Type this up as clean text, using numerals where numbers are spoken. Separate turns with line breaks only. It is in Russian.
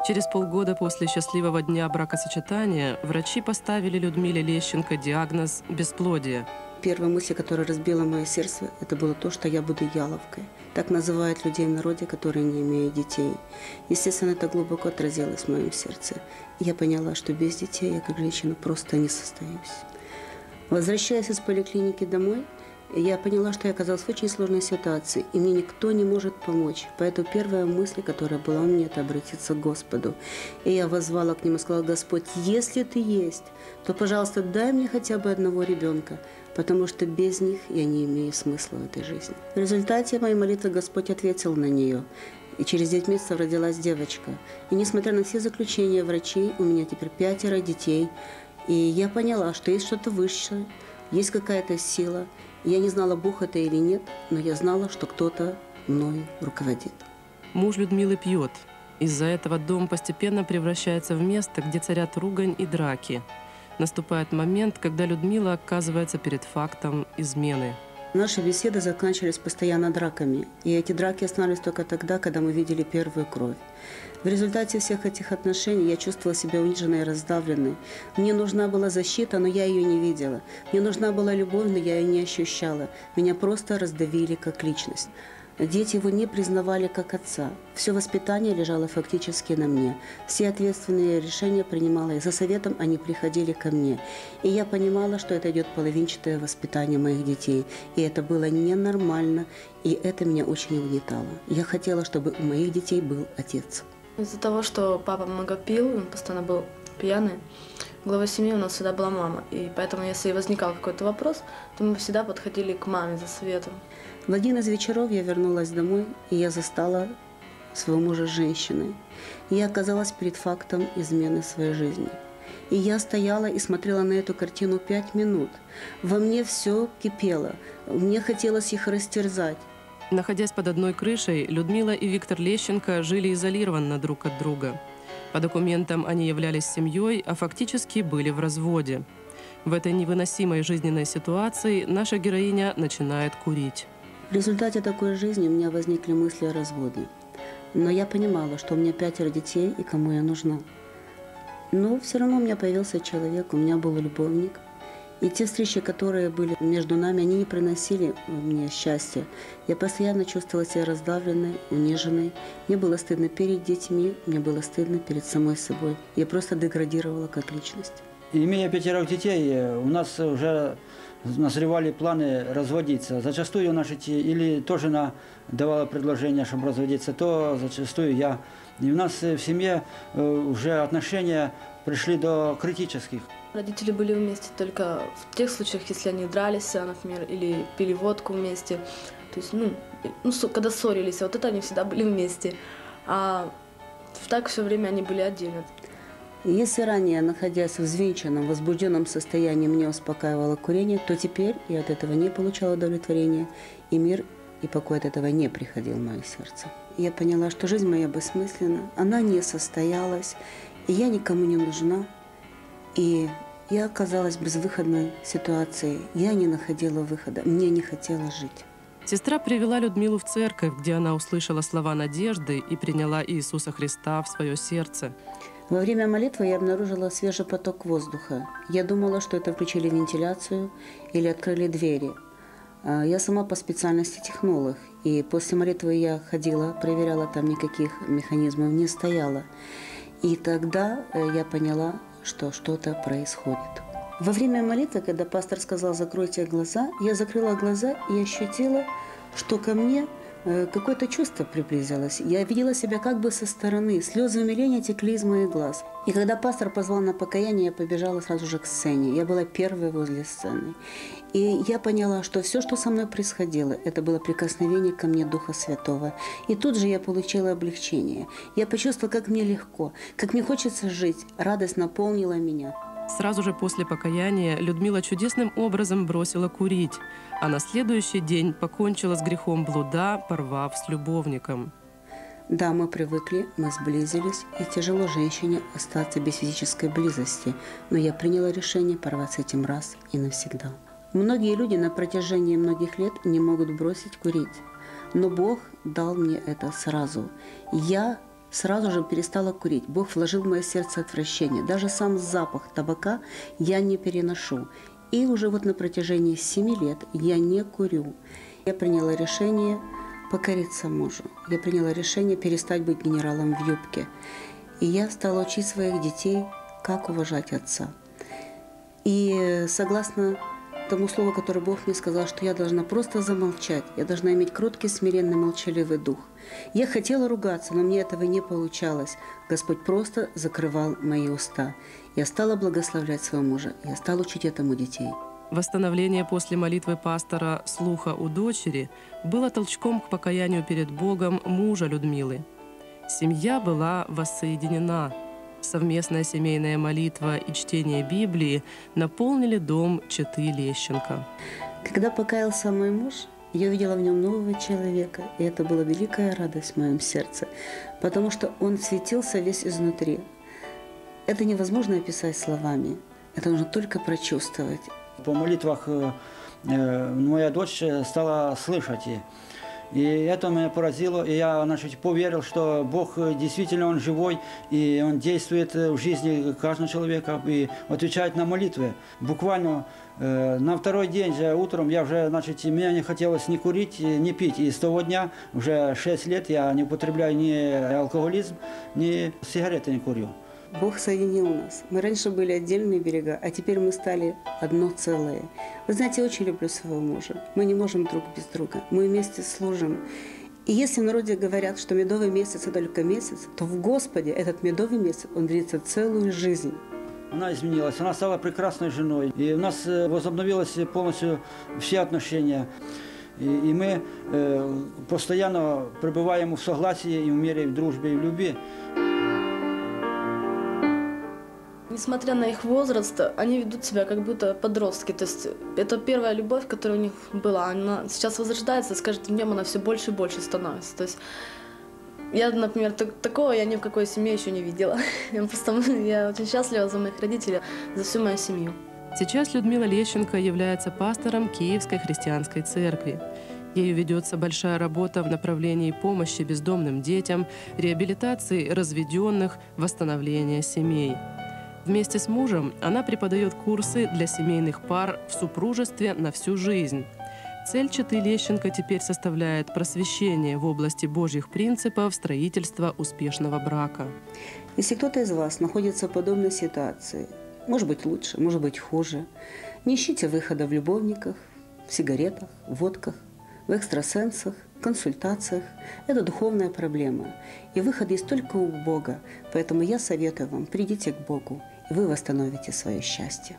Через полгода после счастливого дня бракосочетания врачи поставили Людмиле Лещенко диагноз «бесплодие».
Первая мысль, которая разбила мое сердце, это было то, что я буду яловкой. Так называют людей в народе, которые не имеют детей. Естественно, это глубоко отразилось в моем сердце. И я поняла, что без детей я как женщина просто не состоюсь. Возвращаясь из поликлиники домой, я поняла, что я оказалась в очень сложной ситуации, и мне никто не может помочь. Поэтому первая мысль, которая была у меня, это обратиться к Господу. И я воззвала к Нему и сказала: Господь, если Ты есть, то, пожалуйста, дай мне хотя бы одного ребенка, потому что без них я не имею смысла в этой жизни. В результате моей молитвы Господь ответил на нее. И через 9 месяцев родилась девочка. И несмотря на все заключения врачей, у меня теперь 5 детей. И я поняла, что есть что-то высшее, есть какая-то сила. Я не знала, Бог это или нет, но я знала, что кто-то мною руководит.
Муж Людмилы пьет. Из-за этого дом постепенно превращается в место, где царят ругань и драки. Наступает момент, когда Людмила оказывается перед фактом измены.
Наши беседы заканчивались постоянно драками. И эти драки останавливались только тогда, когда мы видели первую кровь. В результате всех этих отношений я чувствовала себя униженной и раздавленной. Мне нужна была защита, но я ее не видела. Мне нужна была любовь, но я ее не ощущала. Меня просто раздавили как личность. Дети его не признавали как отца. Все воспитание лежало фактически на мне. Все ответственные решения принимала я. За советом они приходили ко мне. И я понимала, что это идет половинчатое воспитание моих детей. И это было ненормально, и это меня очень угнетало. Я хотела, чтобы у моих детей был отец.
Из-за того, что папа много пил, он постоянно был пьяный, главой семьи у нас всегда была мама. И поэтому, если возникал какой-то вопрос, то мы всегда подходили к маме за советом.
В один из вечеров я вернулась домой, и я застала своего мужа с женщиной. И я оказалась перед фактом измены своей жизни. И я стояла и смотрела на эту картину 5 минут. Во мне все кипело, мне хотелось их растерзать.
Находясь под одной крышей, Людмила и Виктор Лещенко жили изолированно друг от друга. По документам они являлись семьей, а фактически были в разводе. В этой невыносимой жизненной ситуации наша героиня начинает курить.
В результате такой жизни у меня возникли мысли о разводе. Но я понимала, что у меня 5 детей и кому я нужна. Но все равно у меня появился человек, у меня был любовник. И те встречи, которые были между нами, они не приносили мне счастья. Я постоянно чувствовала себя раздавленной, униженной. Мне было стыдно перед детьми, мне было стыдно перед самой собой. Я просто деградировала как личность.
Имея 5 детей, у нас уже назревали планы разводиться. Зачастую наши или тоже давала предложение, чтобы разводиться, то зачастую я. И у нас в семье уже отношения пришли до критических.
Родители были вместе только в тех случаях, если они дрались, например, или пили водку вместе. То есть, когда ссорились, вот это они всегда были вместе. А так все время они были отдельно.
Если ранее, находясь в взвинченном, возбужденном состоянии, меня успокаивало курение, то теперь я от этого не получала удовлетворения, и мир и покой от этого не приходил в мое сердце. Я поняла, что жизнь моя бессмысленна, она не состоялась, и я никому не нужна. И я оказалась в безвыходной ситуации, я не находила выхода, мне не хотелось жить.
Сестра привела Людмилу в церковь, где она услышала слова надежды и приняла Иисуса Христа в свое сердце.
Во время молитвы я обнаружила свежий поток воздуха. Я думала, что это включили вентиляцию или открыли двери. Я сама по специальности технолог, и после молитвы я ходила, проверяла, там никаких механизмов не стояло. И тогда я поняла, что что-то происходит. Во время молитвы, когда пастор сказал «закройте глаза», я закрыла глаза и ощутила, что ко мне какое-то чувство приблизилось. Я видела себя как бы со стороны. Слезы умиления текли из моих глаз. И когда пастор позвал на покаяние, я побежала сразу же к сцене. Я была первой возле сцены. И я поняла, что все, что со мной происходило, это было прикосновение ко мне Духа Святого. И тут же я получила облегчение. Я почувствовала, как мне легко, как мне хочется жить. Радость наполнила меня.
Сразу же после покаяния Людмила чудесным образом бросила курить, а на следующий день покончила с грехом блуда, порвав с любовником.
Да, мы привыкли, мы сблизились, и тяжело женщине остаться без физической близости, но я приняла решение порвать с этим раз и навсегда. Многие люди на протяжении многих лет не могут бросить курить, но Бог дал мне это сразу. Я сразу же перестала курить. Бог вложил в мое сердце отвращение. Даже сам запах табака я не переношу. И уже вот на протяжении 7 лет я не курю. Я приняла решение покориться мужу. Я приняла решение перестать быть генералом в юбке. И я стала учить своих детей, как уважать отца. И согласно тому слову, которое Бог мне сказал, что я должна просто замолчать, я должна иметь кроткий, смиренный, молчаливый дух. Я хотела ругаться, но мне этого не получалось. Господь просто закрывал мои уста. Я стала благословлять своего мужа, я стала учить этому детей.
Восстановление после молитвы пастора слуха у дочери было толчком к покаянию перед Богом мужа Людмилы. Семья была воссоединена. Совместная семейная молитва и чтение Библии наполнили дом четы Лещенко.
Когда покаялся мой муж, я увидела в нем нового человека, и это была великая радость в моем сердце, потому что он светился весь изнутри. Это невозможно описать словами, это нужно только прочувствовать.
По молитвах моя дочь стала слышать. И это меня поразило, и я, значит, поверил, что Бог действительно Он живой, и Он действует в жизни каждого человека и отвечает на молитвы. Буквально на второй день же утром я уже, значит, мне не хотелось ни курить, ни пить. И с того дня, уже 6 лет, я не употребляю ни алкоголизм, ни сигареты не курю.
Бог соединил нас. Мы раньше были отдельные берега, а теперь мы стали одно целое. Вы знаете, я очень люблю своего мужа. Мы не можем друг без друга. Мы вместе служим. И если в народе говорят, что медовый месяц – это только месяц, то в Господе этот медовый месяц, он длится целую жизнь.
Она изменилась, она стала прекрасной женой. И у нас возобновилось полностью все отношения. И мы постоянно пребываем в согласии и в мире, и в дружбе, и в любви.
Несмотря на их возраст, они ведут себя как будто подростки. То есть это первая любовь, которая у них была. Она сейчас возрождается, и с каждым днем она все больше и больше становится. То есть я, например, такого я ни в какой семье еще не видела. Я очень счастлива за моих родителей, за всю мою семью.
Сейчас Людмила Лещенко является пастором Киевской христианской церкви. Ею ведется большая работа в направлении помощи бездомным детям, реабилитации разведенных, восстановления семей. Вместе с мужем она преподает курсы для семейных пар в супружестве на всю жизнь. Цель четы Лещенко теперь составляет просвещение в области Божьих принципов строительства успешного брака.
Если кто-то из вас находится в подобной ситуации, может быть лучше, может быть хуже, не ищите выхода в любовниках, в сигаретах, в водках, в экстрасенсах, консультациях. Это духовная проблема. И выход есть только у Бога. Поэтому я советую вам, придите к Богу, и вы восстановите свое счастье.